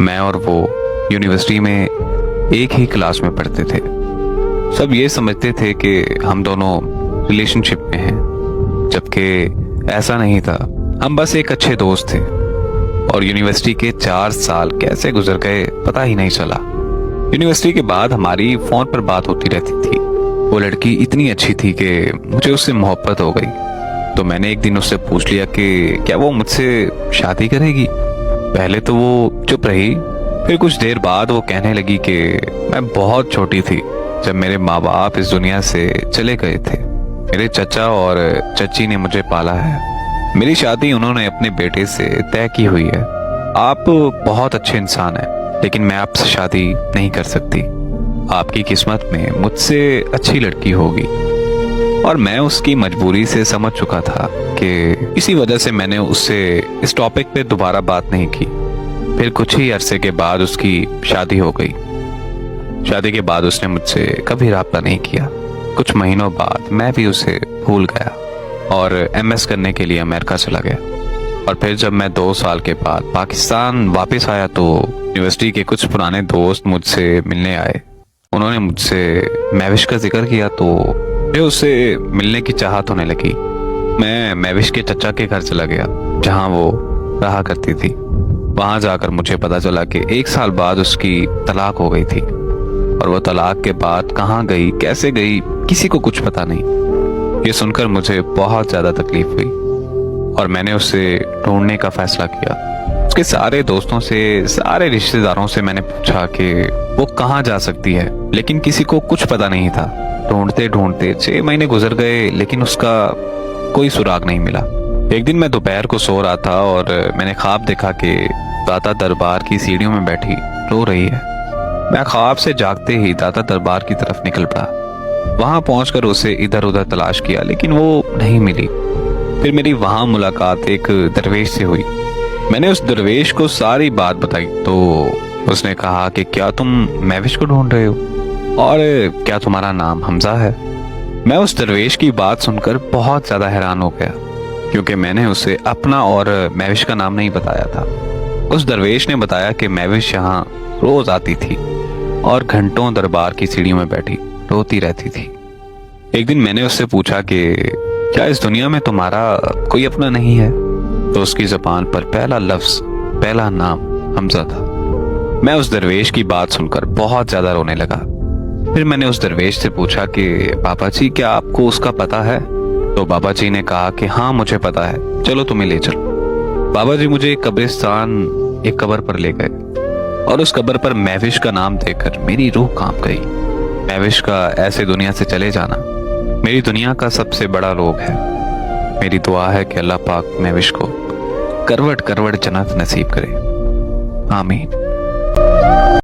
मैं और वो यूनिवर्सिटी में एक ही क्लास में पढ़ते थे। सब ये समझते थे कि हम दोनों रिलेशनशिप में हैं, जबकि ऐसा नहीं था। हम बस एक अच्छे दोस्त थे और यूनिवर्सिटी के 4 साल कैसे गुजर गए पता ही नहीं चला। यूनिवर्सिटी के बाद हमारी फोन पर बात होती रहती थी। वो लड़की इतनी अच्छी थी कि मुझे उससे मोहब्बत हो गई। तो मैंने एक दिन उससे पूछ लिया कि क्या वो मुझसे शादी करेगी। पहले तो वो चुप रही, फिर कुछ देर बाद वो कहने लगी कि मैं बहुत छोटी थी जब मेरे माँ बाप इस दुनिया से चले गए थे। मेरे चचा और चची ने मुझे पाला है। मेरी शादी उन्होंने अपने बेटे से तय की हुई है। आप बहुत अच्छे इंसान हैं, लेकिन मैं आपसे शादी नहीं कर सकती। आपकी किस्मत में मुझसे अच्छी लड़की होगी। और मैं उसकी मजबूरी से समझ चुका था कि इसी वजह से मैंने उससे इस टॉपिक पे दोबारा बात नहीं की। फिर कुछ ही अरसे के बाद उसकी शादी हो गई। शादी के बाद उसने मुझसे कभी राब्ता नहीं किया। कुछ महीनों बाद मैं भी उसे भूल गया और एमएस करने के लिए अमेरिका चला गया। और फिर जब मैं 2 साल के बाद पाकिस्तान वापस आया तो यूनिवर्सिटी के कुछ पुराने दोस्त मुझसे मिलने आए। उन्होंने मुझसे महविश का जिक्र किया तो मुझे उससे मिलने की चाहत होने लगी। मैं महविश के चचा के घर चला गया जहां वो रहा करती थी। वहां जाकर मुझे पता चला कि 1 साल बाद उसकी तलाक हो गई थी। और वो तलाक के बाद कहाँ गई, कैसे गई, किसी को कुछ पता नहीं। ये सुनकर मुझे बहुत ज्यादा तकलीफ हुई और मैंने उसे ढूंढने का फैसला किया। उसके सारे दोस्तों से, सारे रिश्तेदारों से मैंने पूछा कि वो कहाँ जा सकती है, लेकिन किसी को कुछ पता नहीं था। ढूंढते ढूंढते 6 महीने गुजर गए, लेकिन उसका कोई सुराग नहीं मिला। एक दिन मैं दोपहर को सो रहा था और मैंने ख्वाब देखा कि दाता दरबार की सीढ़ियों में बैठी रो रही है। मैं ख्वाब से जागते ही दाता दरबार की तरफ निकल पड़ा। वहां पहुंचकर उसे इधर उधर तलाश किया, लेकिन वो नहीं मिली। फिर मेरी वहां मुलाकात एक दरवेश से हुई। मैंने उस दरवेश को सारी बात बताई तो उसने कहा कि क्या तुम महविश को ढूंढ रहे हो और क्या तुम्हारा नाम हमजा है। मैं उस दरवेश की बात सुनकर बहुत ज्यादा हैरान हो गया, क्योंकि मैंने उसे अपना और महविश का नाम नहीं बताया था। उस दरवेश ने बताया कि महविश यहाँ रोज आती थी और घंटों दरबार की सीढ़ियों में बैठी रोती रहती थी। एक दिन मैंने उससे पूछा कि क्या इस दुनिया में तुम्हारा कोई अपना नहीं है, तो उसकी जुबान पर पहला लफ्ज, पहला नाम हमजा था। मैं उस दरवेश की बात सुनकर बहुत ज्यादा रोने लगा। फिर मैंने उस दरवेश से पूछा कि बाबा जी क्या आपको उसका पता है। तो बाबा जी ने कहा कि हाँ मुझे पता है, चलो तुम्हें ले चलो। बाबा जी मुझे कब्रिस्तान, एक कब्र पर ले गए और उस कब्र पर महविश का नाम देखकर मेरी रूह कांप गई। महविश का ऐसे दुनिया से चले जाना मेरी दुनिया का सबसे बड़ा रोग है। मेरी दुआ है कि अल्लाह पाक महविश को करवट करवट जन्नत नसीब करे। आमीन।